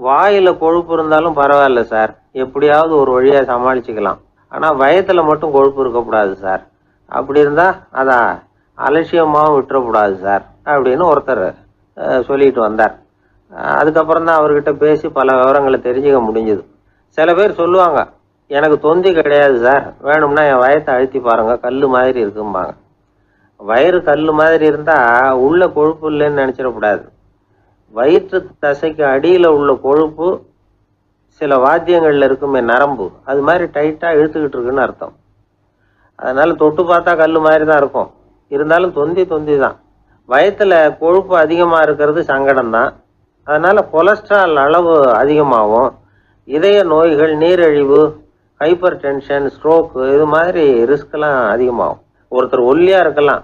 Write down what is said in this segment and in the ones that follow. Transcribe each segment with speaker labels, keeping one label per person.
Speaker 1: வாயில கொழுப்பு இருந்தாலும் பரவாயில்ல சார், எப்படியாவது ஒரு வழியா சமாளிச்சுக்கலாம். ஆனா வயத்துல மட்டும் கொழுப்பு இருக்கக்கூடாது சார். அப்படி இருந்தா அதான் அலட்சியமாவும் விட்டுறக்கூடாது சார் அப்படின்னு ஒருத்தர் சொல்லிட்டு வந்தார். அதுக்கப்புறம் தான் அவர்கிட்ட பேசி பல விவரங்களை தெரிஞ்சுக்க முடிஞ்சுது. சில பேர் சொல்லுவாங்க, எனக்கு தொந்தி கிடையாது சார், வேணும்னா என் வயத்தை அழுத்தி பாருங்க, கல்லு மாதிரி இருக்கும்பாங்க. வயிறு கல்லு மாதிரி இருந்தா உள்ள கொழுப்பு இல்லைன்னு நினைச்சிடக்கூடாது. வயிற்று தசைக்கு அடியில உள்ள கொழுப்பு சில வாத்தியங்கள்ல இருக்குமே நரம்பு, அது மாதிரி டைட்டா இழுத்துக்கிட்டு இருக்குன்னு அர்த்தம். அதனால தொட்டு பார்த்தா கல்லு மாதிரி தான் இருக்கும், இருந்தாலும் தொந்தி தொந்தி தான். வயத்துல கொழுப்பு அதிகமா இருக்கிறது சங்கடம் தான். அதனால கொலஸ்ட்ரால் அளவு அதிகமாகும். இதய நோய்கள், நீரிழிவு, ஹைப்பர் டென்ஷன், ஸ்ட்ரோக்கு இது மாதிரி ரிஸ்க் எல்லாம் அதிகமாகும். ஒருத்தர் ஒல்லியா இருக்கலாம்,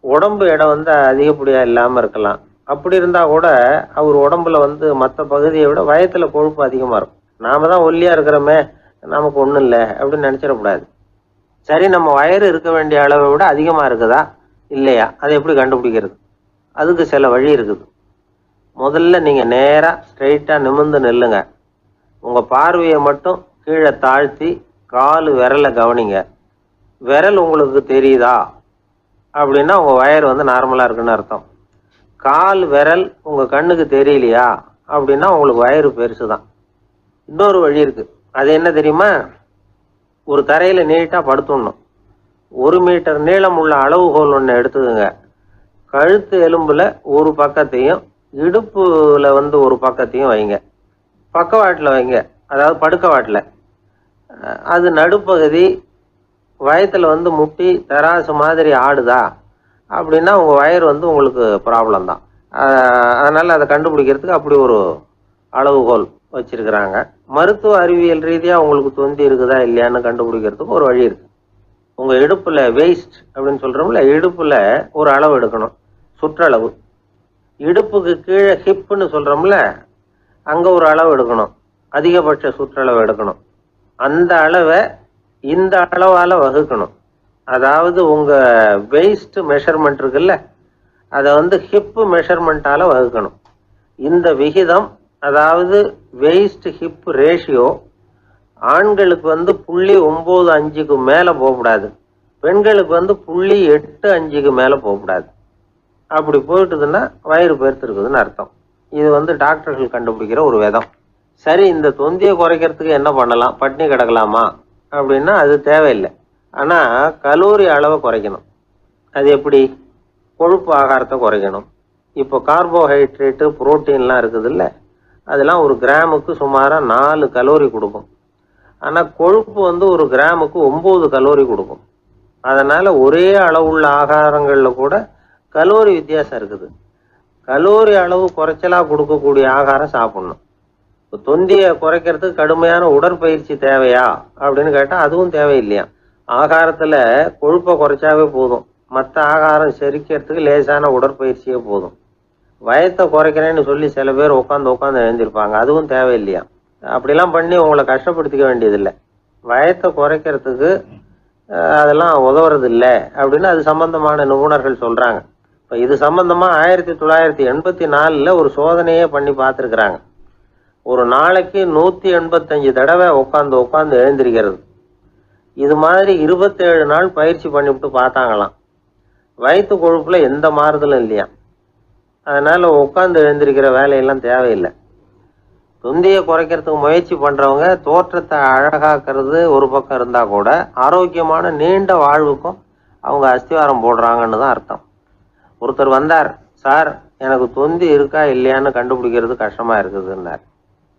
Speaker 1: உடம்பு எடை அதிகப்படியா இல்லாம இருக்கலாம். அப்படி இருந்தா கூட அவர் உடம்புல மற்ற பகுதியை விட வயத்துல கொழுப்பு அதிகமா இருக்கும். நாம தான் ஒல்லியா இருக்கிறோமே, நமக்கு ஒண்ணும் இல்லை அப்படின்னு நினைச்சிடக்கூடாது. சரி, நம்ம வயிறு இருக்க வேண்டிய அளவை விட அதிகமா இருக்குதா இல்லையா, அதை எப்படி கண்டுபிடிக்கிறது? அதுக்கு சில வழி இருக்குது. முதல்ல நீங்க நேரா ஸ்ட்ரெயிட்டா நிமிர்ந்து நில்லுங்க. உங்க பார்வையை மட்டும் கீழே தாழ்த்தி காலு விரலை கவனிங்க. விரல் உங்களுக்கு தெரியுதா அப்படின்னா உங்க வயறு நார்மலா இருக்குன்னு அர்த்தம். கால் விரல் உங்க கண்ணுக்கு தெரியலையா அப்படின்னா உங்களுக்கு வயிறு பெருசுதான். இன்னொரு வழி இருக்கு. அது என்ன தெரியுமா? ஒரு தரையில நீட்டா படுத்துடணும். 1 மீட்டர் நீளம் உள்ள அளவுகோல் ஒன்று எடுத்துக்கங்க. கழுத்து எலும்புல ஒரு பக்கத்தையும் இடுப்புல ஒரு பக்கத்தையும் வைங்க. பக்கவாட்டில் வைங்க, அதாவது படுக்கவாட்டில். அது நடுப்பகுதி வயத்துல முட்டி தராசு மாதிரி ஆடுதா அப்படின்னா உங்க வயிறு உங்களுக்கு ப்ராப்ளம் தான். அதனால அதை கண்டுபிடிக்கிறதுக்கு அப்படி ஒரு அளவுகோல் வச்சிருக்கிறாங்க. மருத்துவ அறிவியல் ரீதியா உங்களுக்கு தொந்தி இருக்குதா இல்லையான்னு கண்டுபிடிக்கிறதுக்கு ஒரு வழி இருக்கு. உங்க இடுப்புல வெயிஸ்ட் அப்படின்னு சொல்றோம்ல, இடுப்புல ஒரு அளவு எடுக்கணும், சுற்றளவு. இடுப்புக்கு கீழே ஹிப்னு சொல்றோம்ல, அங்க ஒரு அளவு எடுக்கணும், அதிகபட்ச சுற்றளவு எடுக்கணும். அந்த அளவை இந்த அளவால வகுக்கணும். அதாவது உங்க வெயிஸ்ட் மெஷர்மெண்ட் இருக்குல்ல, அதை ஹிப் மெஷர்மெண்டால வகுக்கணும். இந்த விகிதம், அதாவது வெயிஸ்ட் ஹிப் ரேஷியோ, ஆண்களுக்கு 0.95க்கு மேல போகக்கூடாது, பெண்களுக்கு 0.85க்கு மேல போகக்கூடாது. அப்படி போயிட்டுதுன்னா வயிறு பெருத்திருக்குதுன்னு அர்த்தம். இது டாக்டர்கள் கண்டுபிடிக்கிற ஒரு விதம். சரி, இந்த தொந்தியை குறைக்கிறதுக்கு என்ன பண்ணலாம்? பட்னி கிடக்கலாமா அப்படின்னா அது தேவையில்லை. ஆனா கலோரி அளவை குறைக்கணும். அது எப்படி? கொழுப்பு ஆகாரத்தை குறைக்கணும். இப்போ கார்போஹைட்ரேட்டு, புரோட்டீன்லாம் இருக்குது இல்லை, அதெல்லாம் ஒரு கிராமுக்கு சுமாரா 4 கலோரி கொடுக்கும். ஆனா கொழுப்பு ஒரு கிராமுக்கு 9 கலோரி கொடுக்கும். அதனால ஒரே அளவுள்ள ஆகாரங்கள்ல கூட கலோரி வித்தியாசம் இருக்குது. கலோரி அளவு குறைச்சலா கொடுக்கக்கூடிய ஆகாரம் சாப்பிடணும். தொந்தியை குறைக்கிறதுக்கு கடுமையான உடற்பயிற்சி தேவையா அப்படின்னு கேட்டா அதுவும் தேவையில்லையா. ஆகாரத்துல கொழுப்பை குறைச்சாவே போதும், மற்ற ஆகாரம் செரிக்கிறதுக்கு லேசான உடற்பயிற்சியே போதும். வயத்தை குறைக்கிறேன்னு சொல்லி சில பேர் உட்காந்து எழுந்திருப்பாங்க, அதுவும் தேவையில்லையா. அப்படிலாம் பண்ணி உங்களை கஷ்டப்படுத்திக்க வேண்டியதில்லை. வயத்தை குறைக்கிறதுக்கு அதெல்லாம் உதவுறது இல்லை அப்படின்னு அது சம்பந்தமான நிபுணர்கள் சொல்றாங்க. இப்ப இது சம்பந்தமா 1984 ஒரு சோதனையே பண்ணி பார்த்துருக்குறாங்க. ஒரு நாளைக்கு 185 தடவை உட்காந்து எழுந்திருக்கிறது. இது மாதிரி 27 நாள் பயிற்சி பண்ணிவிட்டு பார்த்தாங்களாம். வயிற்று கொழுப்புல எந்த மாறுதலும் இல்லையா. அதனால உட்காந்து எழுந்திருக்கிற வேலையெல்லாம் தேவையில்லை. தொந்தியை குறைக்கிறதுக்கு முயற்சி பண்றவங்க தோற்றத்தை அழகாக்குறது ஒரு பக்கம் இருந்தா கூட ஆரோக்கியமான நீண்ட வாழ்வுக்கும் அவங்க அஸ்திவாரம் போடுறாங்கன்னு தான் அர்த்தம். ஒருத்தர் வந்தார், சார் எனக்கு தொந்தி இருக்கா இல்லையான்னு கண்டுபிடிக்கிறது கஷ்டமா இருக்குதுன்னார்.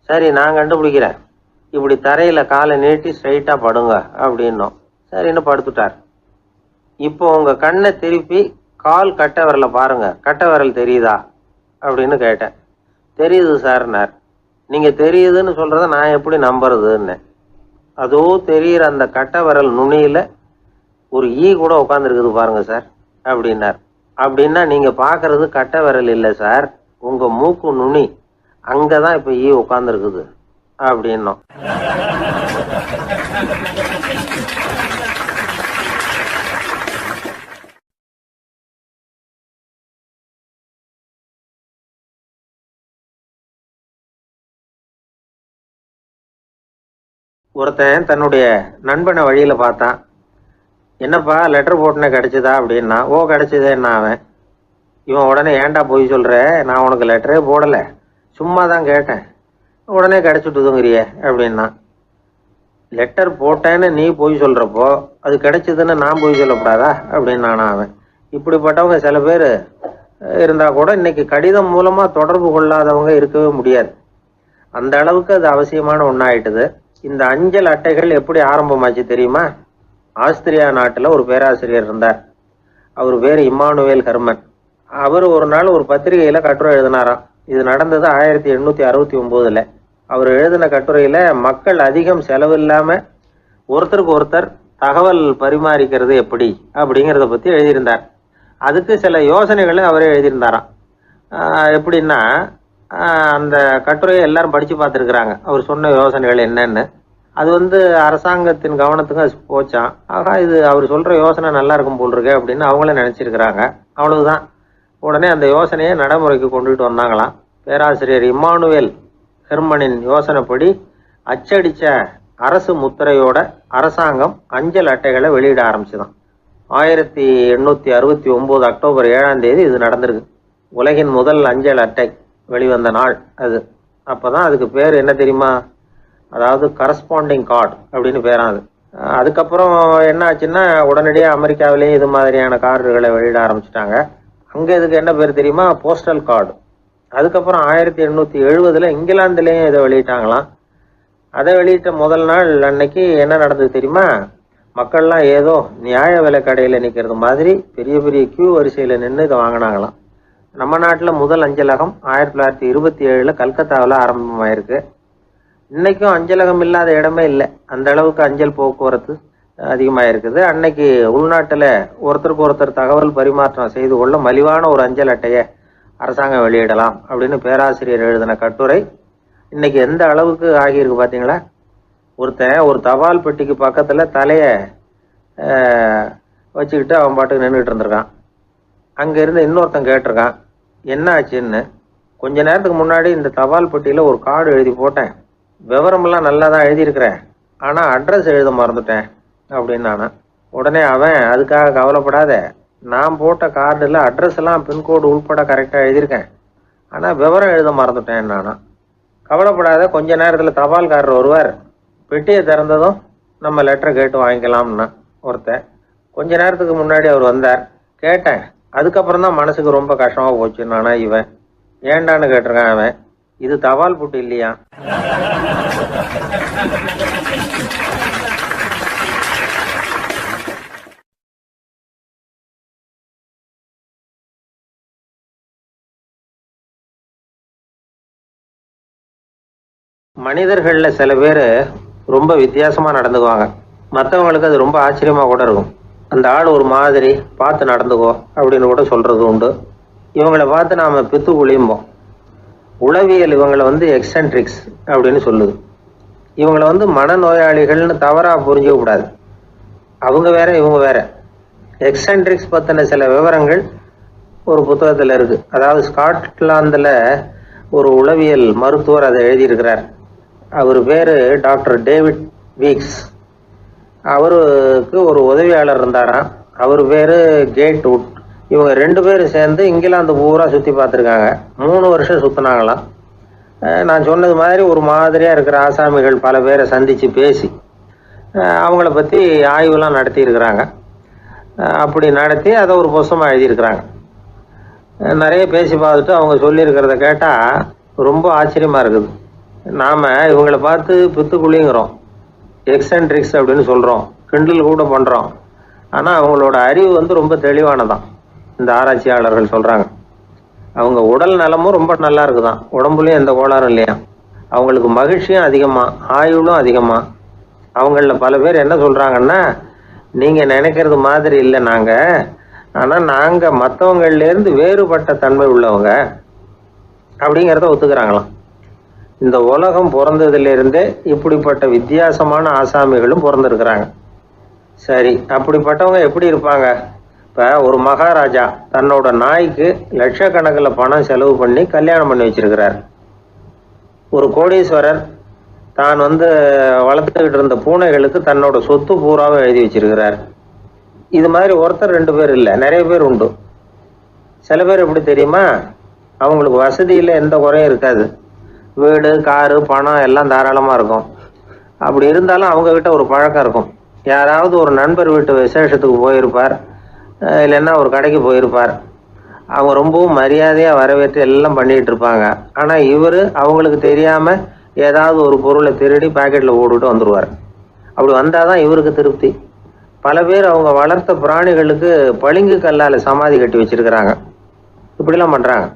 Speaker 1: சரி, நான் கண்டுபிடிக்கிறேன், இப்படி தரையில காலை நீட்டி ஸ்ட்ரைட்டா படுங்க அப்படின்னோம். சரின்னு படுத்துட்டார். இப்போ உங்க கண்ணை திருப்பி கால் கட்டை விரலை பாருங்க, கட்டை விரல் தெரியுதா அப்படின்னு கேட்டேன். தெரியுது சார்னார். நீங்க தெரியுதுன்னு சொல்றத நான் எப்படி நம்புறதுன்னு. அதோ தெரியுற அந்த கட்டை விரல் நுனியில ஒரு ஈ கூட உட்காந்துருக்குது பாருங்க சார் அப்படின்னார். அப்படின்னா நீங்க பாக்குறது கட்டை விரல் இல்லை சார், உங்க மூக்கு நுனி, அங்கதான் இப்ப ஈ உட்காந்துருக்குது அப்படின்னோம். ஒருத்தன் தன்னுடைய நண்பனை வழியில பார்த்தான். என்னப்பா லெட்டர் போட்டுனே கிடைச்சதா அப்படின்னா, ஓ கிடைச்சதேன்னா அவன். இவன் உடனே ஏன்டா போய் சொல்ற, நான் உனக்கு லெட்டரே போடல, சும்மா தான் கேட்டேன், உடனே கிடைச்சிட்டுதுங்கிறிய அப்படின்னா. லெட்டர் போட்டேன்னு நீ போய் சொல்றப்போ அது கிடைச்சதுன்னு நான் போய் சொல்லக்கூடாதா அப்படின்னு நானா அவன். இப்படிப்பட்டவங்க சில பேர் இருந்தா கூட இன்னைக்கு கடிதம் மூலமா தொடர்பு கொள்ளாதவங்க இருக்கவே முடியாது. அந்த அளவுக்கு அது அவசியமான ஒன்னாயிட்டுது. இந்த அஞ்சல் அட்டைகள் எப்படி ஆரம்பமாச்சு தெரியுமா? ஆஸ்திரியா நாட்டுல ஒரு பேராசிரியர் இருந்தார். அவர் பேர் இம்மானுவேல் ஹெர்மன். அவர் ஒரு நாள் ஒரு பத்திரிகையில கட்டுரை எழுதினாராம். இது நடந்தது 1869. அவர் எழுதின கட்டுரையில மக்கள் அதிகம் செலவில்லாம ஒருத்தருக்கு ஒருத்தர் தகவல் பரிமாறிக்கிறது எப்படி அப்படிங்கிறத பத்தி எழுதியிருந்தார். அதுக்கு சில யோசனைகளை அவரே எழுதியிருந்தாராம். எப்படின்னா, அந்த கட்டுரையை எல்லாரும் படிச்சு பார்த்துருக்குறாங்க, அவர் சொன்ன யோசனைகள் என்னன்னு. அது அரசாங்கத்தின் கவனத்துக்கு அது போச்சான். ஆகா, இது அவர் சொல்ற யோசனை நல்லா இருக்கும் போல் இருக்கு அப்படின்னு அவங்களே நினைச்சிருக்கிறாங்க. அவ்வளவுதான். உடனே அந்த யோசனையை நடைமுறைக்கு கொண்டுட்டு வந்தாங்களாம். பேராசிரியர் இம்மானுவேல் ஹெர்மனின் யோசனைப்படி அச்சடிச்ச அரசு முத்திரையோட அரசாங்கம் அஞ்சல் அட்டைகளை வெளியிட ஆரம்பிச்சுதான். 1869 அக்டோபர் 7 இது நடந்திருக்கு. உலகின் முதல் அஞ்சல் அட்டை வெளிவந்த நாள் அது. அப்பதான் அதுக்கு பேர் என்ன தெரியுமா? அதாவது கரஸ்பாண்டிங் கார்டு அப்படின்னு பேராது. அதுக்கப்புறம் என்ன ஆச்சுன்னா, உடனடியாக அமெரிக்காவிலேயே இது மாதிரியான கார்டுகளை வெளியிட ஆரம்பிச்சிட்டாங்க. அங்கே இதுக்கு என்ன பேர் தெரியுமா? Postal card. அதுக்கப்புறம் 1870 இங்கிலாந்துலேயும் இதை வெளியிட்டாங்களாம். அதை வெளியிட்ட முதல் நாள் அன்னைக்கு என்ன நடந்தது தெரியுமா? மக்கள்லாம் ஏதோ நியாய விலை கடையில் நிற்கிறது மாதிரி பெரிய பெரிய கியூ வரிசையில் நின்று இதை வாங்கினாங்களாம். நம்ம நாட்டில் முதல் அஞ்சலகம் 1927 கல்கத்தாவில் ஆரம்பமாயிருக்கு. இன்னைக்கும் அஞ்சலகம் இல்லாத இடமே இல்லை. அந்த அளவுக்கு அஞ்சல் போக்குவரத்து அதிகமாக இருக்குது. அன்னைக்கு உள்நாட்டில் ஒருத்தருக்கு ஒருத்தர் தகவல் பரிமாற்றம் செய்து கொள்ள மலிவான ஒரு அஞ்சல் அட்டையை அரசாங்கம் வெளியிடலாம் அப்படின்னு பேராசிரியர் எழுதின கட்டுரை இன்னைக்கு எந்த அளவுக்கு ஆகியிருக்கு பார்த்தீங்களா? ஒருத்தன் ஒரு தபால் பெட்டிக்கு பக்கத்தில் தலையை வச்சுக்கிட்டு அவன் பாட்டுக்கு நின்றுட்டு இருந்திருக்கான். அங்கேருந்து இன்னொருத்தன் கேட்டிருக்கான், என்ன ஆச்சுன்னு. கொஞ்ச நேரத்துக்கு முன்னாடி இந்த தபால் பெட்டியில் ஒரு கார்டு எழுதி போட்டேன், விவரமெல்லாம் நல்லா தான் எழுதியிருக்கிறேன், ஆனால் அட்ரஸ் எழுத மறந்துட்டேன் அப்படின்னு நானா. உடனே அவன், அதுக்காக கவலைப்படாத, நான் போட்ட கார்டில் அட்ரஸ் எல்லாம் பின்கோடு உள்பட கரெக்டாக எழுதியிருக்கேன், ஆனால் விவரம் எழுத மறந்துட்டேன் நானா. கவலைப்படாத, கொஞ்ச நேரத்தில் தபால்காரர் வருவார், பெட்டியை திறந்ததும் நம்ம லெட்டரை கேட்டு வாங்கிக்கலாம்னா ஒருத்தன். கொஞ்ச நேரத்துக்கு முன்னாடி அவர் வந்தார், கேட்டேன், அதுக்கப்புறம் தான் மனசுக்கு ரொம்ப கஷ்டமாக போச்சு நானா. இவன் ஏண்டான்னு கேட்டிருக்கான். அவன், இது தபால் புட்டு இல்லையா? மனிதர்கள்ல சில பேர் ரொம்ப வித்தியாசமா நடந்துக்குவாங்க. மற்றவங்களுக்கு அது ரொம்ப ஆச்சரியமா கூட இருக்கும். அந்த ஆள் ஒரு மாதிரி பார்த்து நடந்துக்கோ அப்படின்னு கூட சொல்றது உண்டு. இவங்களை பார்த்து நாம பித்து குளியும்போம். உளவியல் இவங்களை எக்ஸென்ட்ரிக்ஸ் அப்படின்னு சொல்லுது. இவங்களை மனநோயாளிகள்னு தவறா புரிஞ்சிக்க கூடாது. அவங்க வேற, இவங்க வேற. எக்ஸென்ட்ரிக்ஸ் பத்தின சில விவரங்கள் ஒரு புத்தகத்துல இருக்கு. அதாவது ஸ்காட்லாந்துல ஒரு உளவியல் மருத்துவர் அதை எழுதியிருக்கிறார். அவர் பேரு டாக்டர் டேவிட் வீக்ஸ். அவருக்கு ஒரு உதவியாளர் இருந்தாராம். அவர் பேரு கேட் வுட். இவங்க 2 பேரும் சேர்ந்து இங்கிலாந்து பூரா சுற்றி பார்த்துருக்காங்க. 3 வருஷம் சுற்றினாங்களாம். நான் சொன்னது மாதிரி ஒரு மாதிரியாக இருக்கிற ஆசாமிகள் பல பேரை சந்தித்து பேசி அவங்கள பற்றி ஆய்வுலாம் நடத்தியிருக்கிறாங்க. அப்படி நடத்தி அதை ஒரு புத்தகமாக எழுதியிருக்கிறாங்க. நிறைய பேசி பார்த்துட்டு அவங்க சொல்லியிருக்கிறத கேட்டால் ரொம்ப ஆச்சரியமாக இருக்குது. நாம் இவங்களை பார்த்து பித்துக்குழிங்கிறோம், எக்ஸென்ட்ரிக்ஸ் அப்படின்னு சொல்கிறோம், கிண்டல் கூட பண்ணுறோம். ஆனால் அவங்களோட அறிவு ரொம்ப தெளிவானதான். இந்த ஆராய்ச்சியாளர்கள் சொல்கிறாங்க, அவங்க உடல் நலமும் ரொம்ப நல்லா இருக்குதான், உடம்புலையும் எந்த கோளாறும் இல்லையா. அவங்களுக்கு மகிழ்ச்சியும் அதிகமாக, ஆயுளும் அதிகமாக. அவங்களில் பல பேர் என்ன சொல்கிறாங்கன்னா, நீங்கள் நினைக்கிறது மாதிரி இல்லை நாங்கள், ஆனால் நாங்கள் மற்றவங்கள்லேருந்து வேறுபட்ட தன்மை உள்ளவங்க அப்படிங்கிறத ஒத்துக்கிறாங்களாம். இந்த உலகம் பிறந்ததுலேருந்தே இப்படிப்பட்ட வித்தியாசமான ஆசாமிகளும் பிறந்திருக்கிறாங்க. சரி, அப்படிப்பட்டவங்க எப்படி இருப்பாங்க? இப்போ ஒரு மகாராஜா தன்னோட நாய்க்கு லட்சக்கணக்கில் பணம் செலவு பண்ணி கல்யாணம் பண்ணி வச்சிருக்கிறார். ஒரு கோடீஸ்வரர் தான் வளர்த்துக்கிட்டு இருந்த பூனைகளுக்கு தன்னோட சொத்து பூராவை எழுதி வச்சிருக்கிறார். இது மாதிரி ஒருத்தர் 2 பேர் இல்லை, நிறைய பேர் உண்டு. சில பேர் எப்படி தெரியுமா, அவங்களுக்கு வசதியில் எந்த குறையும் இருக்காது. வீடு, காரு, பணம் எல்லாம் தாராளமாக இருக்கும். அப்படி இருந்தாலும் அவங்கக்கிட்ட ஒரு பழக்கம் இருக்கும். யாராவது ஒரு நண்பர் வீட்டு விசேஷத்துக்கு போயிருப்பார், இல்லைன்னா ஒரு கடைக்கு போயிருப்பார். அவங்க ரொம்பவும் மரியாதையாக வரவேற்று எல்லாம் பண்ணிகிட்டு இருப்பாங்க. ஆனால் இவர் அவங்களுக்கு தெரியாமல் ஏதாவது ஒரு பொருளை திருடி பாக்கெட்டில் போட்டுட்டு வந்துடுவார். அப்படி வந்தால் தான் இவருக்கு திருப்தி. பல பேர் அவங்க வளர்த்த பிராணிகளுக்கு பளிங்கு கல்லால் சமாதி கட்டி வச்சிருக்கிறாங்க. இப்படிலாம் பண்ணுறாங்க.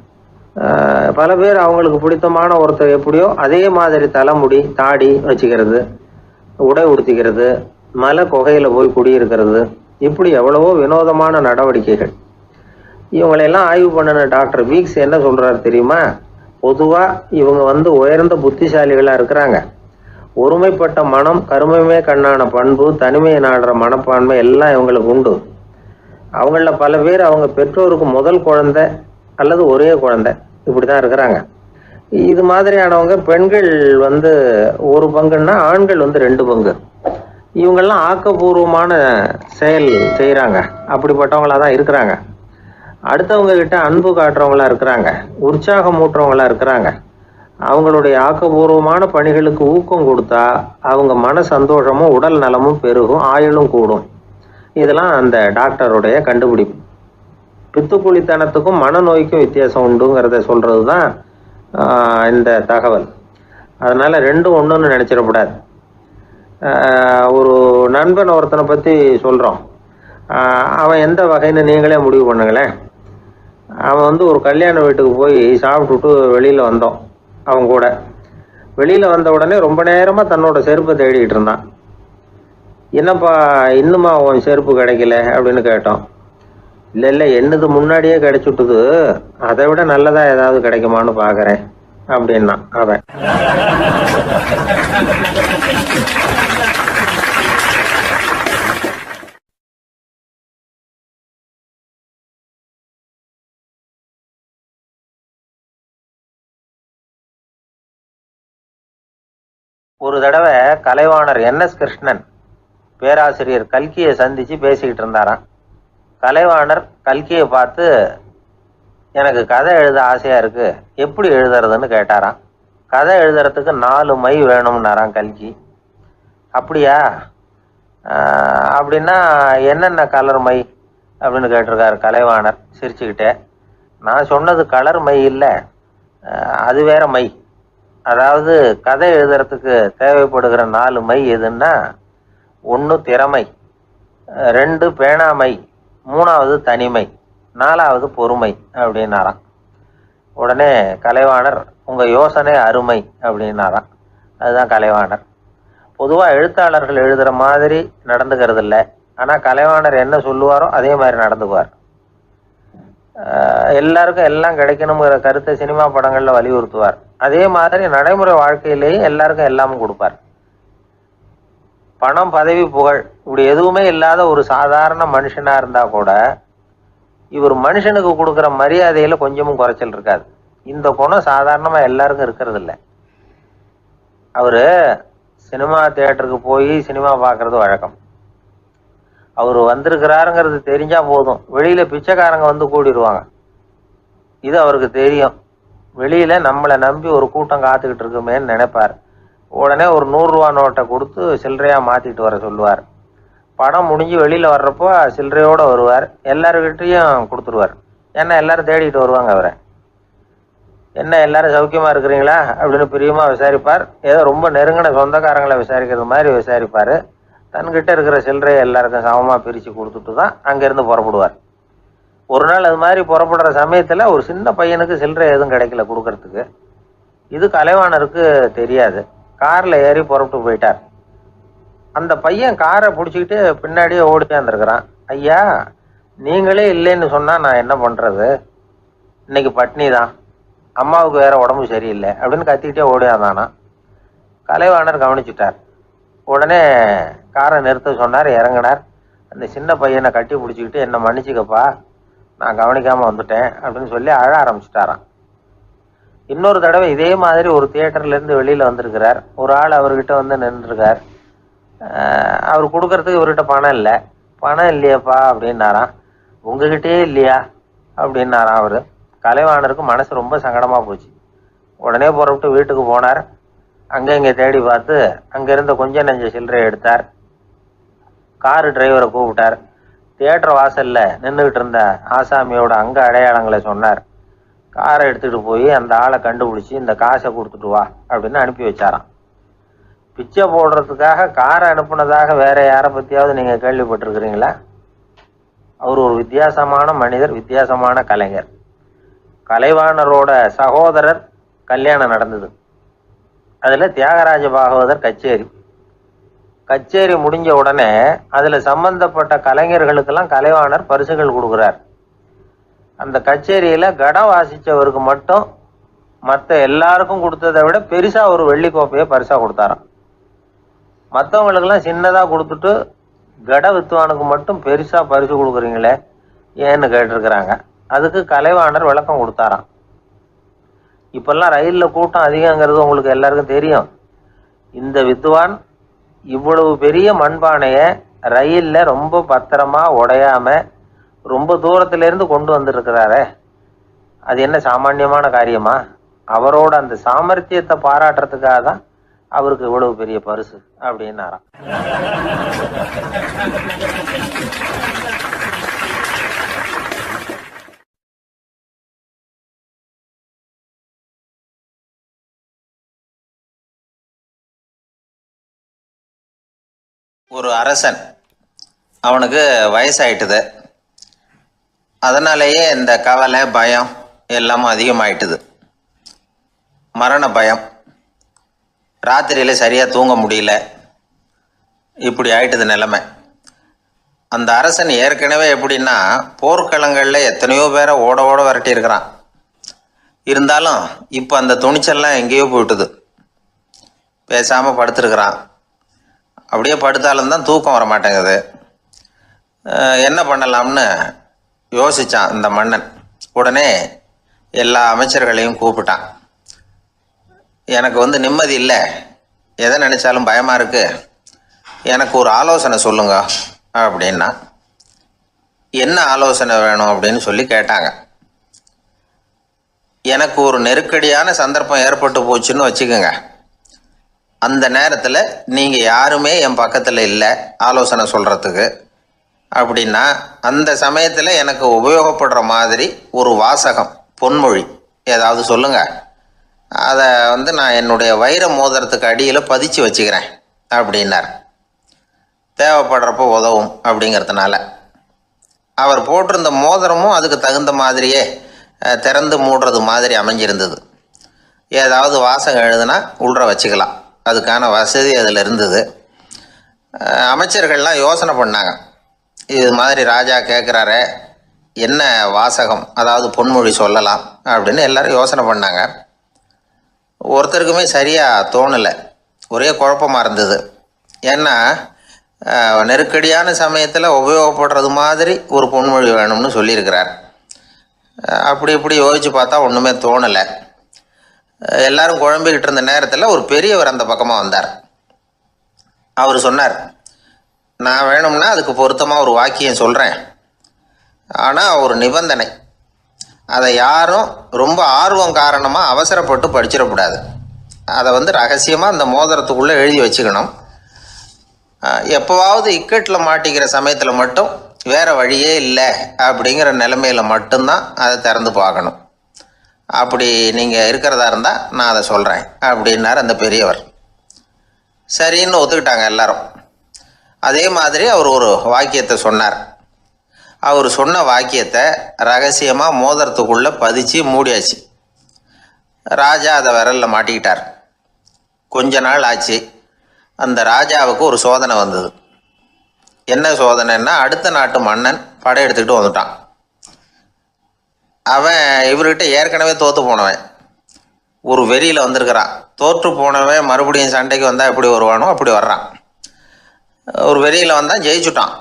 Speaker 1: பல பேர் அவங்களுக்கு பிடித்தமான ஒருத்தர் எப்படியோ அதே மாதிரி தலைமுடி, தாடி வச்சுக்கிறது, உடை உடுத்திக்கிறது, மலை குகையில் போய் குடியிருக்கிறது, இப்படி எவ்வளவோ வினோதமான நடவடிக்கைகள். இவங்களெல்லாம் ஆய்வு பண்ணின டாக்டர் வீக்ஸ் என்ன சொல்கிறாரு தெரியுமா, பொதுவாக இவங்க உயர்ந்த புத்திசாலிகளாக இருக்கிறாங்க. ஒருமைப்பட்ட மனம், கருமையுமே கண்ணான பண்பு, தனிமையை நாடுற மனப்பான்மை எல்லாம் இவங்களுக்கு உண்டு. அவங்களில் பல பேர் அவங்க பெற்றோருக்கு முதல் குழந்தை அல்லது ஒரே குழந்தை, இப்படி தான் இருக்கிறாங்க. இது மாதிரியானவங்க பெண்கள் 1 பங்குன்னா ஆண்கள் 2 பங்கு. இவங்கெல்லாம் ஆக்கப்பூர்வமான செயல் செய்கிறாங்க. அப்படிப்பட்டவங்களாக தான் இருக்கிறாங்க. அடுத்தவங்க கிட்ட அன்பு காட்டுறவங்களா இருக்கிறாங்க, உற்சாகம் ஊட்டுறவங்களா இருக்கிறாங்க. அவங்களுடைய ஆக்கப்பூர்வமான பணிகளுக்கு ஊக்கம் கொடுத்தா அவங்க மன சந்தோஷமும் உடல் நலமும் பெருகும், ஆயுளும் கூடும். இதெல்லாம் அந்த டாக்டருடைய கண்டுபிடிப்பு. பித்துக்குழித்தனத்துக்கும் மனநோய்க்கும் வித்தியாசம் உண்டுங்கிறத சொல்றது தான் இந்த தகவல். அதனால ரெண்டும் ஒன்றுன்னு நினைச்சிடக்கூடாது. ஒரு நண்பன் ஒருத்தனை பற்றி சொல்கிறோம். அவன் எந்த வகைன்னு நீங்களே முடிவு பண்ணுங்களேன். அவன் ஒரு கல்யாண வீட்டுக்கு போய் சாப்பிட்டுட்டு வெளியில் வந்தோம். அவன் கூட வெளியில் வந்த உடனே ரொம்ப நேரமாக தன்னோட செருப்பை தேடிக்கிட்டு இருந்தான். என்னப்பா இன்னுமா உன் செருப்பு கிடைக்கல அப்படின்னு கேட்டோம். இல்லை என்னது முன்னாடியே கிடைச்சுட்டுது, அதை விட நல்லதாக ஏதாவது கிடைக்குமான்னு பார்க்குறேன் அப்படின்னா அவன். ஒரு தடவை கலைவாணர் NS கிருஷ்ணன் பேராசிரியர் கல்கியை சந்திச்சு பேசிக்கிட்டு இருந்தாராம். கலைவாணர் கல்கியை பார்த்து, எனக்கு கதை எழுத ஆசையா இருக்கு, எப்படி எழுதுறதுன்னு கேட்டாராம். கதை எழுதுறதுக்கு 4 மை வேணும்னாராம் கல்கி. அப்படியா, அப்படின்னா என்னென்ன கலர் மை அப்படின்னு கேட்டிருக்காரு கலைவாணர் சிரிச்சுக்கிட்டே. நான் சொன்னது கலர் மை இல்லை, அது வேற மை. அதாவது கதை எழுதுறதுக்கு தேவைப்படுகிற 4 மை எதுன்னா, 1 திறமை, 2 பேணாமை, 3வது தனிமை, 4வது பொறுமை அப்படின்னாராம். உடனே கலைவாணர், உங்க யோசனை அருமை அப்படின்னாராம். அதுதான் கலைவாணர். பொதுவாக எழுத்தாளர்கள் எழுதுகிற மாதிரி நடந்துக்கிறது இல்லை. ஆனால் கலைவாணர் என்ன சொல்லுவாரோ அதே மாதிரி நடந்துக்குவார். எல்லாருக்கும் எல்லாம் கிடைக்கணுங்கிற கருத்தை சினிமா படங்களில் வலியுறுத்துவார். அதே மாதிரி நடைமுறை வாழ்க்கையிலேயே எல்லாருக்கும் எல்லாமும் கொடுப்பார். பணம், பதவி, புகழ் இப்படி எதுவுமே இல்லாத ஒரு சாதாரண மனுஷனா இருந்தா கூட இவர் மனுஷனுக்கு கொடுக்குற மரியாதையில கொஞ்சமும் குறைச்சல் இருக்காது. இந்த குணம் சாதாரணமா எல்லாருக்கும் இருக்கிறது இல்லை. அவரு சினிமா தியேட்டருக்கு போய் சினிமா பார்க்கறது வழக்கம். அவர் வந்திருக்கிறாருங்கிறது தெரிஞ்சா போதும், வெளியில பிச்சைக்காரங்க கூடிடுவாங்க. இது அவருக்கு தெரியும். வெளியில நம்மளை நம்பி ஒரு கூட்டம் காத்துக்கிட்டு இருக்குமேன்னு நினைப்பார். உடனே ஒரு 100 ரூபா நோட்டை கொடுத்து சில்லறையா மாத்திட்டு வர சொல்லுவார். படம் முடிஞ்சு வெளியில வர்றப்போ சில்லறையோட வருவார். எல்லாருக்கிட்டையும் கொடுத்துருவார். ஏன்னா எல்லாரும் தேடிட்டு வருவாங்க அவரை. என்ன எல்லாரும் சௌக்கியமா இருக்கிறீங்களா அப்படின்னு பிரியமா விசாரிப்பார். ஏதோ ரொம்ப நெருங்கின சொந்தக்காரங்களை விசாரிக்கிறது மாதிரி விசாரிப்பாரு. தன்கிட்ட இருக்கிற சில்லறையை எல்லாருக்கும் சமமா பிரிச்சு கொடுத்துட்டு தான் அங்கிருந்து புறப்படுவார். ஒரு நாள் அது மாதிரி புறப்படுற சமயத்துல ஒரு சின்ன பையனுக்கு சில்லறை எதுவும் கிடைக்கல கொடுக்கறதுக்கு. இது கலைவாணருக்கு தெரியாது. கார்ல ஏறி புறப்பட்டு போயிட்டார். அந்த பையன் காரை பிடிச்சிக்கிட்டு பின்னாடியே ஓடியாந்துருக்கிறான். ஐயா, நீங்களே இல்லைன்னு சொன்னா நான் என்ன பண்றது, இன்னைக்கு பட்னி தான், அம்மாவுக்கு வேற உடம்பு சரியில்லை அப்படின்னு கத்திக்கிட்டே ஓடியாந்தானா. கலைவாணர் கவனிச்சுட்டார். உடனே காரை நிறுத்த சொன்னார். இறங்கினார். அந்த சின்ன பையனை கட்டி பிடிச்சிக்கிட்டு, என்னை மன்னிச்சுக்கப்பா, நான் கவனிக்காம வந்துட்டேன் அப்படின்னு சொல்லி அழ ஆரம்பிச்சுட்டாராம். இன்னொரு தடவை இதே மாதிரி ஒரு தியேட்டர்ல இருந்து வெளியில வந்திருக்கிறார். ஒரு ஆள் அவர்கிட்ட வந்து நின்றுருக்கார். அவர் கொடுக்கறதுக்கு இவர்கிட்ட பணம் இல்லை. பணம் இல்லையாப்பா அப்படின்னாராம். உங்ககிட்டயே இல்லையா அப்படின்னாராம் அவரு. கலைவாணருக்கு மனசு ரொம்ப சங்கடமா போச்சு. உடனே புறப்பட்டு வீட்டுக்கு போனார். அங்க இங்க தேடி பார்த்து அங்க இருந்த கொஞ்ச நெஞ்ச சில்லறையை எடுத்தார். காரு டிரைவரை கூப்பிட்டார். தியேட்டர் வாசல்ல நின்றுகிட்டு இருந்த ஆசாமியோட அங்க அடையாளங்களை சொன்னார். காரை எடுத்துட்டு போய் அந்த ஆளை கண்டுபிடிச்சி இந்த காசை கொடுத்துட்டு வா அப்படின்னு அனுப்பி வச்சாராம். பிச்சை போடுறதுக்காக காரை அனுப்புனதாக வேற யாரை பத்தியாவது நீங்க கேள்விப்பட்டிருக்கிறீங்களா? அவர் ஒரு வித்தியாசமான மனிதர், வித்தியாசமான கலைஞர். கலைவாணரோட சகோதரர் கல்யாணம் நடந்தது. அதுல தியாகராஜ பாகவதர் கச்சேரி முடிஞ்ச உடனே அதுல சம்பந்தப்பட்ட கலைஞர்களுக்கெல்லாம் கலைவாணர் பரிசுகள் கொடுக்கிறார். அந்த கச்சேரியில கடம் வாசிச்சவருக்கு மட்டும் மற்ற எல்லாருக்கும் கொடுத்ததை விட பெருசா ஒரு வெள்ளி கோப்பையை பரிசா கொடுத்தாராம். மற்றவங்களுக்கெல்லாம் சின்னதா கொடுத்துட்டு கட வித்துவானுக்கு மட்டும் பெருசா பரிசு கொடுக்குறீங்களே ஏன்னு கேட்டிருக்கிறாங்க. அதுக்கு கலைவாணர் விளக்கம் கொடுத்தாராம். இப்பெல்லாம் ரயில்ல கூட்டம் அதிகங்கிறது உங்களுக்கு எல்லாருக்கும் தெரியும். இந்த வித்துவான் இவ்வளவு பெரிய மண்பானைய ரயில்ல ரொம்ப பத்திரமா உடையாம ரொம்ப தூரத்துல இருந்து கொண்டு வந்திருக்கிறாரே, அது என்ன சாமான்யமான காரியமா? அவரோட அந்த சாமர்த்தியத்தை பாராட்டுறதுக்காக தான் அவருக்கு இவ்வளவு பெரிய பரிசு அப்படின்னாராம்.
Speaker 2: ஒரு அரசன், அவனுக்கு வயசாயிட்டுது. அதனாலேயே இந்த கவலை பயம் எல்லாமும் அதிகமாயிட்டுது. மரண பயம், ராத்திரியில் சரியாக தூங்க முடியல, இப்படி ஆயிட்டுது நிலைமை. அந்த அரசன் ஏற்கனவே எப்படின்னா போர்க்களங்களில் எத்தனையோ பேரை ஓட ஓட விரட்டி இருக்கிறான். இருந்தாலும் இப்போ அந்த துணிச்சல்லாம் எங்கேயோ போயிட்டுது. பேசாமல் படுத்துருக்கிறான். அப்படியே படுத்தாலும் தான் தூக்கம் வர மாட்டேங்குது. என்ன பண்ணலாம்னு யோசித்தான் இந்த மன்னன். உடனே எல்லா அமைச்சர்களையும் கூப்பிட்டான். எனக்கு நிம்மதி இல்லை, எதை நினைச்சாலும் பயமா இருக்கு, எனக்கு ஒரு ஆலோசனை சொல்லுங்க அப்படின்னா. என்ன ஆலோசனை வேணும் அப்படின்னு சொல்லி கேட்டாங்க. எனக்கு ஒரு நெருக்கடியான சந்தர்ப்பம் ஏற்பட்டு போச்சுன்னு வச்சுக்கோங்க. அந்த நேரத்தில் நீங்கள் யாருமே என் பக்கத்தில் இல்லை ஆலோசனை சொல்கிறதுக்கு அப்படின்னா, அந்த சமயத்தில் எனக்கு உபயோகப்படுற மாதிரி ஒரு வாசகம், பொன்மொழி ஏதாவது சொல்லுங்கள். அதை நான் என்னுடைய வைர மோதிரத்துக்கு அடியில் பதிச்சு வச்சுக்கிறேன் அப்படின்னார். தேவைப்படுறப்போ உதவும் அப்படிங்கிறதுனால. அவர் போட்டிருந்த மோதிரமும் அதுக்கு தகுந்த மாதிரியே திறந்து மூடுறது மாதிரி அமைஞ்சிருந்தது. ஏதாவது வாசகம் எழுதுனா உள்ற வச்சுக்கலாம், அதுக்கான வசதி அதில் இருந்தது. அமைச்சர்கள்லாம் யோசனை பண்ணாங்க. இது மாதிரி ராஜா கேட்குறாரு, என்ன வாசகம், அதாவது பொன்மொழி சொல்லலாம் அப்படின்னு எல்லாரும் யோசனை பண்ணாங்க. ஒருத்தருக்குமே சரியாக தோணலை, ஒரே குழப்பமாக இருந்தது. ஏன்னா நெருக்கடியான சமயத்தில் உபயோகப்படுறது மாதிரி ஒரு பொன்மொழி வேணும்னு சொல்லியிருக்கிறார். அப்படி இப்படி யோசித்து பார்த்தா ஒன்றுமே தோணலை. எல்லாரும் குழம்பிக்கிட்டு இருந்த நேரத்தில் ஒரு பெரியவர் அந்த பக்கமாக வந்தார். அவர் சொன்னார், நான் வேணும்னா அதுக்கு பொருத்தமாக ஒரு வாக்கியம் சொல்கிறேன், ஆனால் ஒரு நிபந்தனை. அதை யாரும் ரொம்ப ஆர்வம் காரணமாக அவசரப்பட்டு படிச்சிடக்கூடாது. அதை ரகசியமாக அந்த மோதிரத்துக்குள்ளே எழுதி வச்சுக்கணும். எப்போவாவது இக்கட்டில் மாட்டிக்கிற சமயத்தில் மட்டும் வேறு வழியே இல்லை அப்படிங்கிற நிலைமையில் மட்டும்தான் அதை திறந்து பார்க்கணும். அப்படி நீங்கள் இருக்கிறதா இருந்தால் நான் அதை சொல்கிறேன் அப்படின்னார் அந்த பெரியவர். சரின்னு ஒத்துக்கிட்டாங்க எல்லாரும். அதே மாதிரி அவர் ஒரு வாக்கியத்தை சொன்னார். அவர் சொன்ன வாக்கியத்தை ரகசியமாக மோதிரத்துக்குள்ளே பதிச்சு மூடியாச்சு. ராஜா அதை விரலில் மாட்டிக்கிட்டார். கொஞ்ச நாள் ஆச்சு. அந்த ராஜாவுக்கு ஒரு சோதனை வந்தது. என்ன சோதனைன்னா, அடுத்த நாட்டு மன்னன் படையெடுத்துக்கிட்டு வந்துட்டான். அவன் இவர்கிட்ட ஏற்கனவே தோற்று போனவன், ஒரு வெறியில் வந்திருக்கிறான். தோற்று போனவன் மறுபடியும் சண்டைக்கு வந்தால் எப்படி வருவானோ அப்படி வர்றான். ஒரு வெறியில் வந்தான், ஜெயிச்சுட்டான்.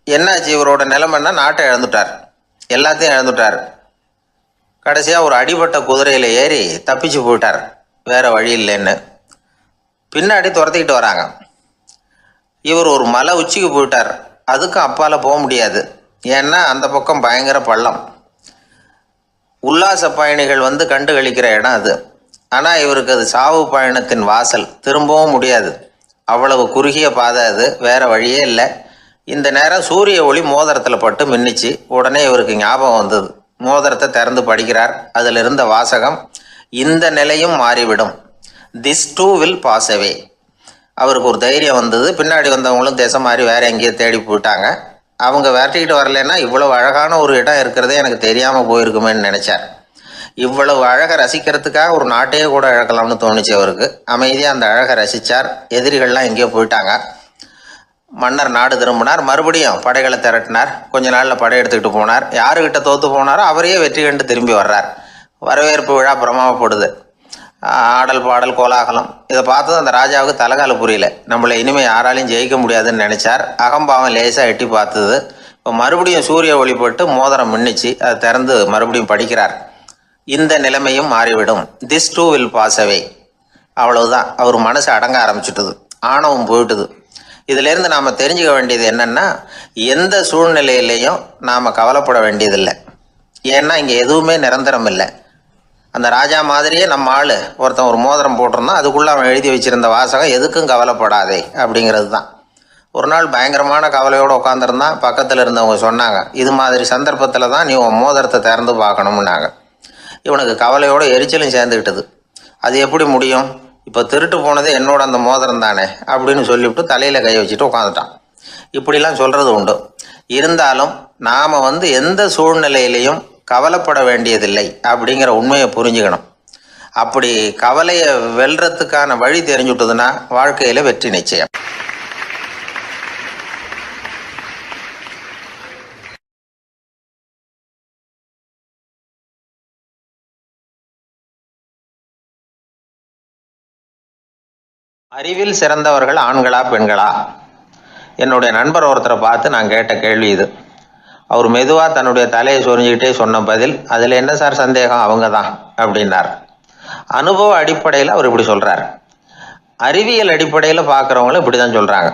Speaker 2: என்னாச்சு இவரோட நிலைமைன்னா, நாட்டை இழந்துட்டார், எல்லாத்தையும் இழந்துட்டார். கடைசியாக ஒரு அடிபட்ட குதிரையில் ஏறி தப்பிச்சு போயிட்டார், வேற வழி இல்லைன்னு. பின்னாடி துரத்திக்கிட்டு வராங்க. இவர் ஒரு மலை உச்சிக்கு போயிட்டார், அதுக்கும் அப்பால் போக முடியாது, ஏன்னா அந்த பக்கம் பயங்கர பள்ளம். உல்லாச பயணிகள் வந்து கண்டு கழிக்கிற இடம் அது. ஆனால் இவருக்கு அது சாவு பயணத்தின் வாசல், திரும்பவும் முடியாது, அவ்வளவு குறுகிய பாதை அது, வேற வழியே இல்லை. இந்த நேரம் சூரிய ஒளி மோதிரத்தில் பட்டு மின்னிச்சு. உடனே இவருக்கு ஞாபகம் வந்தது. மோதிரத்தை திறந்து படிக்கிறார். அதில் இருந்த வாசகம், இந்த நிலையும் மாறிவிடும், this too will pass away. அவருக்கு ஒரு தைரியம் வந்தது. பின்னாடி வந்தவங்களும் திசை மாறி வேற எங்கேயோ தேடி போயிட்டாங்க. அவங்க விரட்டிக்கிட்டு வரலன்னா இவ்வளவு அழகான ஒரு இடம் இருக்கிறதே எனக்கு தெரியாமல் போயிருக்குமேன்னு நினைச்சார். இவ்வளவு அழகை ரசிக்கிறதுக்காக ஒரு நாட்டையே கூட இழக்கலாம்னு தோணுச்சு அவருக்கு. அமைதியாக அந்த அழகை ரசித்தார். எதிரிகள்லாம் எங்கேயோ போயிட்டாங்க. மன்னர் நாடு திரும்பினார். மறுபடியும் படைகளை திரட்டினார். கொஞ்ச நாளில் படை எடுத்துக்கிட்டு போனார். யாருக்கிட்ட தோற்று போனாரோ அவரையே வெற்றி கண்டு திரும்பி வர்றார். வரவேற்பு விழா பிரமாவப்படுது. ஆடல் பாடல் கோலாகலம். இதை பார்த்ததும் அந்த ராஜாவுக்கு தலைகால புரியல. நம்மளை இனிமேல் யாராலையும் ஜெயிக்க முடியாதுன்னு நினைச்சார். அகம்பாவம் லேசாக எட்டி பார்த்தது. இப்போ மறுபடியும் சூரிய ஒளிப்பட்டு மோதிரம் மின்னிச்சு. அதை திறந்து மறுபடியும் படிக்கிறார். இந்த நிலைமையும் மாறிவிடும், this too will pass away. அவ்வளவுதான். அவர் மனசு அடங்க ஆரம்பிச்சுட்டுது, ஆணவம் போயிட்டுது. இதிலேருந்து நாம் தெரிஞ்சுக்க வேண்டியது என்னன்னா, எந்த சூழ்நிலையிலையும் நாம் கவலைப்பட வேண்டியதில்லை. ஏன்னா இங்கே எதுவுமே நிரந்தரம் இல்லை. அந்த ராஜா மாதிரியே நம்ம ஆள் ஒருத்தன் ஒரு மோதிரம் போட்டிருந்தான், அதுக்குள்ளே அவன் எழுதி வச்சிருந்த வாசகம் எதுக்கும் கவலைப்படாதே அப்படிங்கிறது தான். ஒரு நாள் பயங்கரமான கவலையோடு உட்காந்துருந்தான். பக்கத்தில் இருந்தவங்க சொன்னாங்க, இது மாதிரி சந்தர்ப்பத்தில் தான் நீ உன் மோதிரத்தை திறந்து பார்க்கணும்னாங்க. இவனுக்கு கவலையோடு எரிச்சலும் சேர்ந்துக்கிட்டது. அது எப்படி முடியும், இப்போ திருட்டு போனதே என்னோட அந்த மோதிரம் தானே அப்படின்னு சொல்லிவிட்டு தலையில் கை வச்சுட்டு உட்காந்துட்டான். இப்படிலாம் சொல்கிறது உண்டு. இருந்தாலும் நாம் எந்த சூழ்நிலையிலையும் கவலைப்பட வேண்டியதில்லை அப்படிங்கிற உண்மையை புரிஞ்சுக்கணும். அப்படி கவலையை வெல்றதுக்கான வழி தெரிஞ்சுட்டதுன்னா வாழ்க்கையில் வெற்றி நிச்சயம். அறிவில் சிறந்தவர்கள் ஆண்களா பெண்களா? என்னுடைய நண்பர் ஒருத்தரை பார்த்து நான் கேட்ட கேள்வி இது. அவர் மெதுவாக தன்னுடைய தலையை சொரிஞ்சுக்கிட்டே சொன்ன பதில், அதில் என்ன சார் சந்தேகம், அவங்க தான் அப்படின்னார். அனுபவ அடிப்படையில் அவர் இப்படி சொல்கிறார். அறிவியல் அடிப்படையில் பார்க்குறவங்களும் இப்படி தான் சொல்கிறாங்க.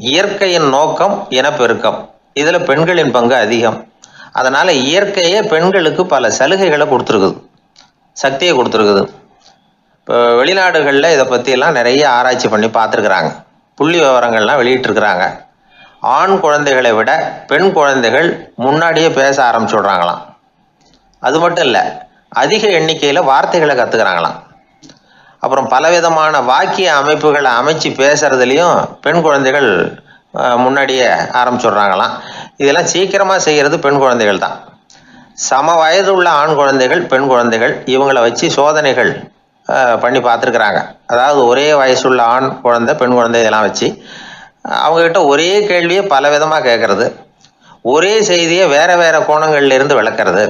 Speaker 2: இயற்கையின் நோக்கம் இனப்பெருக்கம், இதில் பெண்களின் பங்கு அதிகம். அதனால் இயற்கையே பெண்களுக்கு பல சலுகைகளை கொடுத்துருக்குது, சக்தியை கொடுத்துருக்குது. இப்போ வெளிநாடுகளில் இதை பற்றியெல்லாம் நிறைய ஆராய்ச்சி பண்ணி பார்த்துருக்குறாங்க. புள்ளி விவரங்கள்லாம் வெளியிட்டிருக்கிறாங்க. ஆண் குழந்தைகளை விட பெண் குழந்தைகள் முன்னாடியே பேச ஆரம்பிச்சுடுறாங்களாம். அது மட்டும் இல்லை, அதிக எண்ணிக்கையில் வார்த்தைகளை கற்றுக்கிறாங்களாம். அப்புறம் பலவிதமான வாக்கிய அமைப்புகளை அமைச்சு பேசுறதுலேயும் பெண் குழந்தைகள் முன்னாடியே ஆரம்பிச்சுடுறாங்களாம். இதெல்லாம் சீக்கிரமாக செய்கிறது பெண் குழந்தைகள் தான். சம வயது உள்ள ஆண் குழந்தைகள் பெண் குழந்தைகள் இவங்களை வச்சு சோதனைகள் பண்ணி பார்த்துருக்குறாங்க. அதாவது ஒரே வயசுள்ள ஆண் குழந்தை பெண் குழந்தை இதெல்லாம் வச்சு அவங்கக்கிட்ட ஒரே கேள்வியை பல விதமாக கேட்கறது, ஒரே செய்தியை வேறு வேறு கோணங்கள்லேருந்து விளக்கிறது,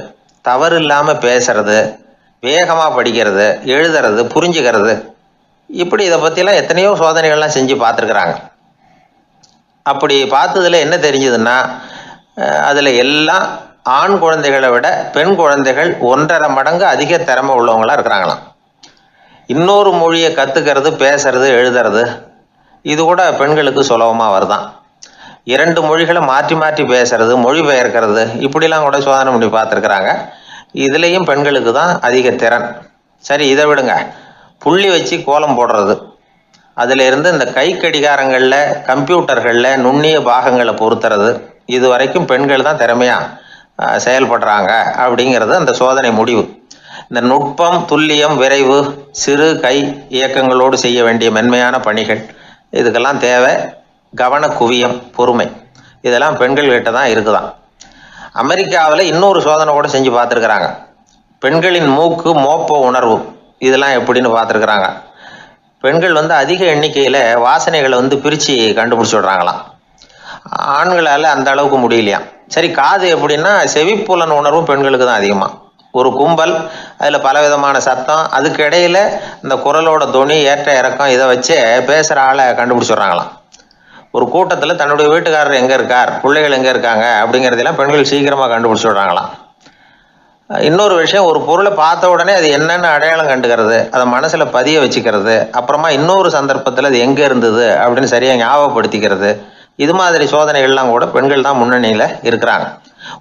Speaker 2: தவறு இல்லாமல் பேசுறது, வேகமாக படிக்கிறது, எழுதுறது, புரிஞ்சுக்கிறது, இப்படி இதை பற்றிலாம் எத்தனையோ சோதனைகள்லாம் செஞ்சு பார்த்துருக்குறாங்க. அப்படி பார்த்ததில் என்ன தெரிஞ்சதுன்னா, அதில் எல்லாம் ஆண் குழந்தைகளை விட பெண் குழந்தைகள் 1.5 மடங்கு அதிக திறமை உள்ளவங்களாக இருக்கிறாங்களாம். இன்னொரு மொழியை கற்றுக்கிறது, பேசுறது, எழுதுறது, இது கூட பெண்களுக்கு சுலபமாக வருதான். 2 மொழிகளை மாற்றி மாற்றி பேசுறது, மொழிபெயர்க்கிறது, இப்படிலாம் கூட சோதனை பண்ணி பார்த்துருக்குறாங்க. இதுலேயும் பெண்களுக்கு தான் அதிக திறன். சரி, இதை விடுங்க. புள்ளி வச்சு கோலம் போடுறது, அதில் இருந்து இந்த கை கடிகாரங்களில் கம்ப்யூட்டர்களில் நுண்ணிய பாகங்களை பொருத்துறது, இது வரைக்கும் பெண்கள் தான் திறமையாக செயல்படுறாங்க அப்படிங்கிறது அந்த சோதனை முடிவு. இந்த நுட்பம், துல்லியம், விரைவு, சிறு கை இயக்கங்களோடு செய்ய வேண்டிய மென்மையான பணிகள், இதுக்கெல்லாம் தேவை கவன குவியம், பொறுமை. இதெல்லாம் பெண்கள்கிட்ட தான் இருக்குதான். அமெரிக்காவில் இன்னொரு சோதனை கூட செஞ்சு பார்த்துருக்குறாங்க. பெண்களின் மூக்கு மோப்ப உணர்வு, இதெல்லாம் எப்படின்னு பார்த்துருக்குறாங்க. பெண்கள் அதிக எண்ணிக்கையில் வாசனைகளை பிரித்து கண்டுபிடிச்சி விடுறாங்களாம். ஆண்களால் அந்த அளவுக்கு முடியலையாம். சரி, காது எப்படின்னா செவிப்புலன் உணர்வும் பெண்களுக்கு தான் அதிகமாக. ஒரு கும்பல், அதில் பலவிதமான சத்தம், அதுக்கு இடையில இந்த குரலோட துணி, ஏற்ற இறக்கம், இதை வச்சே பேசுகிற ஆளை கண்டுபிடிச்சிடுறாங்களாம். ஒரு கூட்டத்தில் தன்னுடைய வீட்டுக்காரர் எங்கே இருக்கார், பிள்ளைகள் எங்கே இருக்காங்க அப்படிங்கிறதெல்லாம் பெண்கள் சீக்கிரமாக கண்டுபிடிச்சி விடுறாங்களாம். இன்னொரு விஷயம், ஒரு பொருளை பார்த்த உடனே அது என்னென்னு அடையாளம் கண்டுக்கிறது, அதை மனசில் பதிய வச்சுக்கிறது, அப்புறமா இன்னொரு சந்தர்ப்பத்தில் அது எங்கே இருந்தது அப்படின்னு சரியாக ஞாபகப்படுத்திக்கிறது, இது மாதிரி சோதனைகள்லாம் கூட பெண்கள் தான் முன்னணியில் இருக்கிறாங்க.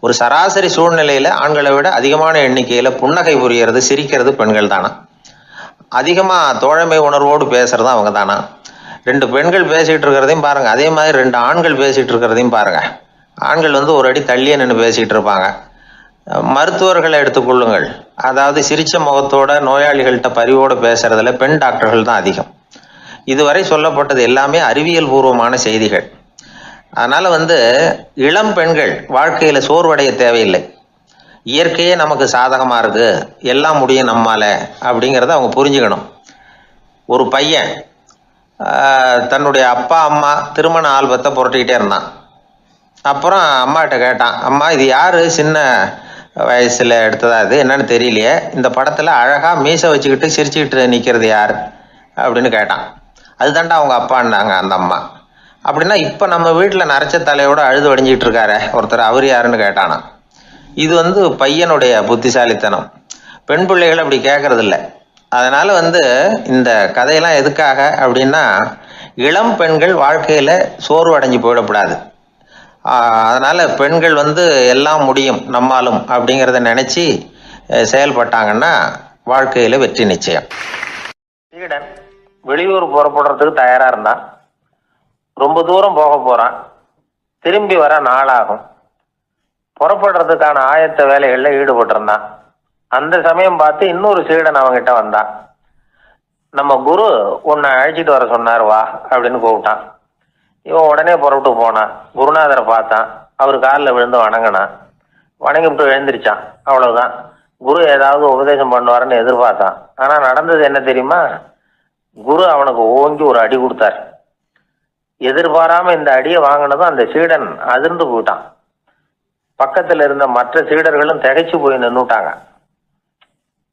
Speaker 2: ஒரு சராசரி சூழ்நிலையில் ஆண்களை விட அதிகமான எண்ணிக்கையில் புன்னகை புரியறது, சிரிக்கிறது பெண்கள் தானா. அதிகமாக தோழமை உணர்வோடு பேசுறது அவங்க தானா. 2 பெண்கள் பேசிகிட்டு இருக்கிறதையும் பாருங்கள், அதே மாதிரி 2 ஆண்கள் பேசிகிட்டு இருக்கிறதையும் பாருங்கள். ஆண்கள் ஒரு அடி தள்ளியே நின்று பேசிகிட்டு இருப்பாங்க. மருத்துவர்களை எடுத்துக்கொள்ளுங்கள், அதாவது சிரிச்ச முகத்தோட நோயாளிகள்கிட்ட பரிவோடு பேசுறதுல பெண் டாக்டர்கள் தான் அதிகம். இதுவரை சொல்லப்பட்டது எல்லாமே அறிவியல் பூர்வமான செய்திகள். அதனால இளம் பெண்கள் வாழ்க்கையில சோர்வடைய தேவையில்லை. இயற்கையே நமக்கு சாதகமா இருக்கு, எல்லாம் முடியும் நம்மால அப்படிங்கிறத அவங்க புரிஞ்சுக்கணும். ஒரு பையன் தன்னுடைய அப்பா அம்மா திருமண ஆல்பத்தை புரட்டிக்கிட்டே இருந்தான். அப்புறம் அம்மாட்ட கேட்டான், அம்மா இது யாரு சின்ன வயசுல எடுத்ததா, இது என்னன்னு தெரியலையே, இந்த படத்துல அழகா மீசை வச்சுக்கிட்டு சிரிச்சுக்கிட்டு நிக்கிறது யார் அப்படின்னு கேட்டான். அதுதான்டா அவங்க அப்பான்னாங்க அந்த அம்மா. அப்படின்னா இப்ப நம்ம வீட்டுல நரைச்ச தலையோட அழுது வடிஞ்சிட்டு இருக்காரு ஒருத்தர், அவர் யாருன்னு கேட்டானா. இது பையனுடைய புத்திசாலித்தனம். பெண் பிள்ளைகள் அப்படி கேட்கறது இல்லை. அதனால இந்த கதையெல்லாம் எதுக்காக அப்படின்னா, இளம் பெண்கள் வாழ்க்கையில சோர்வு அடைஞ்சு போயிடக்கூடாது. அதனால பெண்கள் எல்லாம் முடியும் நம்மாலும் அப்படிங்கிறத நினைச்சு செயல்பட்டாங்கன்னா வாழ்க்கையில வெற்றி நிச்சயம்.
Speaker 1: சீடன் வெளியூர் புறப்படுறதுக்கு தயாரா இருந்தான். ரொம்ப தூரம் போக போறான். திரும்பி வர நாளாகும். புறப்படுறதுக்கான ஆயத்த வேலைகள்ல ஈடுபட்டு இருந்தான். அந்த சமயம் பார்த்து இன்னொரு சீடன் அவங்கிட்ட வந்தான். நம்ம குரு உன்னை அழைச்சிட்டு வர சொன்னார் வா அப்படின்னு கூப்பிட்டான். இவன் உடனே புறப்பட்டு போனான். குருநாதரை பார்த்தான். அவர் காலில் விழுந்து வணங்கினான். வணங்கிவிட்டு எழுந்திரிச்சான். அவ்வளவுதான். குரு ஏதாவது உபதேசம் பண்ணுவாருன்னு எதிர்பார்த்தான். ஆனா நடந்தது என்ன தெரியுமா? குரு அவனுக்கு ஓங்கி ஒரு அடி கொடுத்தார். எதிர்பாராம இந்த அடியை வாங்கினதும் அந்த சீடன் அதிர்ந்து போயிட்டான். பக்கத்துல இருந்த மற்ற சீடர்களும் திகைச்சு போய் நின்னுட்டாங்க.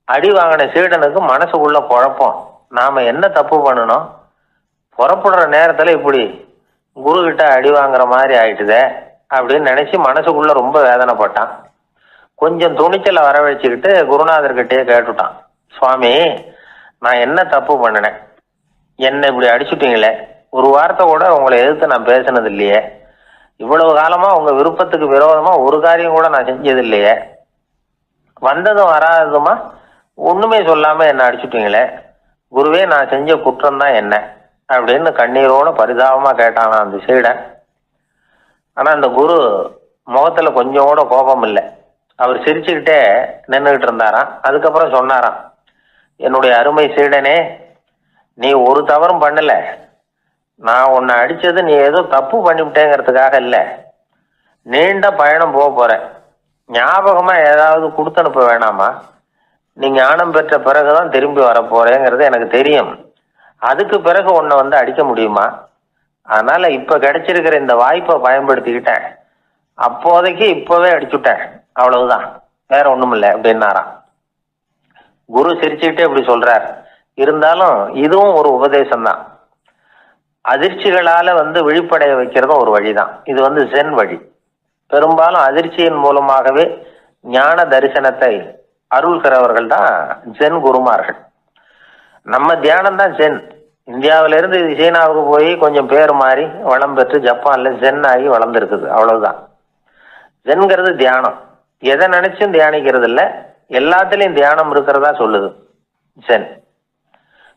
Speaker 1: அடி வாங்கின சீடனுக்கு மனசுக்குள்ள குழப்பம். நாம என்ன தப்பு பண்ணணும், புறப்படுற நேரத்துல இப்படி குரு கிட்ட அடி வாங்குற மாதிரி ஆயிட்டுதே அப்படின்னு நினைச்சு மனசுக்குள்ள ரொம்ப வேதனைப்பட்டான். கொஞ்சம் துணிச்சலை வரவழைச்சுக்கிட்டு குருநாதர்கிட்டயே கேட்டுட்டான், சுவாமி நான் என்ன தப்பு பண்ணினேன், என்னை இப்படி அடிச்சுட்டீங்களே, ஒரு வார்த்தை கூட உங்களை எதிர்த்து நான் பேசினது இல்லையே, இவ்வளவு காலமா உங்க விருப்பத்துக்கு விரோதமா ஒரு காரியம் கூட நான் செஞ்சது இல்லையே, வந்ததும் வராததுமா ஒண்ணுமே சொல்லாம என்ன அடிச்சுட்டீங்களே, குருவே நான் செஞ்ச குற்றம் தான் என்ன அப்படின்னு கண்ணீரோட பரிதாபமா கேட்டானா அந்த சீடன். ஆனா அந்த குரு முகத்துல கொஞ்சம் கூட கோபம் இல்லை. அவர் சிரிச்சுக்கிட்டே நின்றுகிட்டு இருந்தாராம். அதுக்கப்புறம் சொன்னாராம், என்னுடைய அருமை சீடனே, நீ ஒரு தவறும் பண்ணல, நான் உன்னை அடிச்சது நீ ஏதோ தப்பு பண்ணிவிட்டேங்கிறதுக்காக இல்லை, நீண்ட பயணம் போக போறேன், ஞாபகமா ஏதாவது கொடுத்து அனுப்ப வேணாமா, நீ ஞானம் பெற்ற பிறகுதான் திரும்பி வர போறேங்கிறது எனக்கு தெரியும், அதுக்கு பிறகு உன்னை அடிக்க முடியுமா, அதனால இப்ப கிடைச்சிருக்கிற இந்த வாய்ப்பை பயன்படுத்திக்கிட்டேன், அப்போதைக்கு இப்பவே அடிச்சுட்டேன், அவ்வளவுதான், வேற ஒண்ணும் இல்லை அப்படின்னாராம். குரு சிரிச்சுக்கிட்டே இப்படி சொல்றார். இருந்தாலும் இதுவும் ஒரு உபதேசம் தான். அதிர்ச்சிகளால விழிப்படைய வைக்கிறதும் ஒரு வழிதான். இது ஜென் வழி. பெரும்பாலும் அதிர்ச்சியின் மூலமாகவே ஞான தரிசனத்தை அருள்கிறவர்கள் தான் ஜென் குருமார்கள். நம்ம தியானம் தான் ஜென். இந்தியாவிலிருந்து சீனாவுக்கு போய் கொஞ்சம் பேர் மாறி வளம் பெற்று ஜப்பான்ல ஜென் ஆகி வளர்ந்துருக்குது, அவ்வளவுதான். ஜென்கிறது தியானம். எதை நினைச்சும் தியானிக்கிறது இல்லை, எல்லாத்துலயும் தியானம் இருக்கிறதா சொல்லுது ஜென்.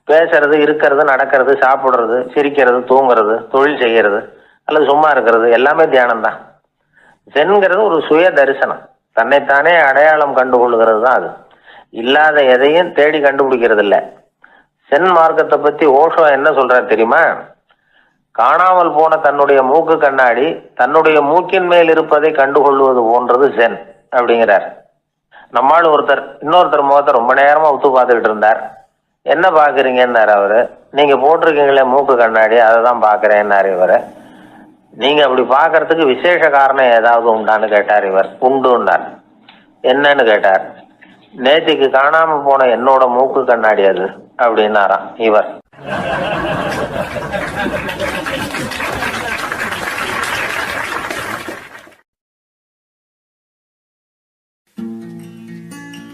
Speaker 1: பேசுறது, இருக்கிறது, நடக்கிறது, சாப்பிடுறது, சிரிக்கிறது, தூங்குறது, தொழில் செய்யறது அல்லது சும்மா இருக்கிறது எல்லாமே தியானம் தான். ஜென்கிறது ஒரு சுய தரிசனம், தன்னைத்தானே அடையாளம் கண்டுகொள்கிறது தான் அது. இல்லாத எதையும் தேடி கண்டுபிடிக்கிறது இல்லை. சென் மார்க்கத்தை பத்தி ஓஷோ என்ன சொல்றாரு தெரியுமா? காணாமல் போன தன்னுடைய மூக்கு கண்ணாடி தன்னுடைய மூக்கின் மேல் இருப்பதை கண்டுகொள்வது போன்றது சென் அப்படிங்கிறார். நம்மால் இன்னொருத்தர் முகத்தை ரொம்ப நேரமா உத்து பார்த்துக்கிட்டு இருந்தார். என்ன பாக்குறீங்கன்னாரு அவரு. நீங்க போட்டிருக்கீங்களே மூக்கு கண்ணாடி, அதை தான் பாக்குறேன்னாரு இவரு. நீங்க அப்படி பாக்குறதுக்கு விசேஷ காரணம் ஏதாவது உண்டான்னு கேட்டார் இவர். உண்டுன்னார். என்னன்னு கேட்டார். நேற்றுக்கு காணாம போன என்னோட மூக்கு கண்ணாடி அது அப்படின்னாராம் இவர்.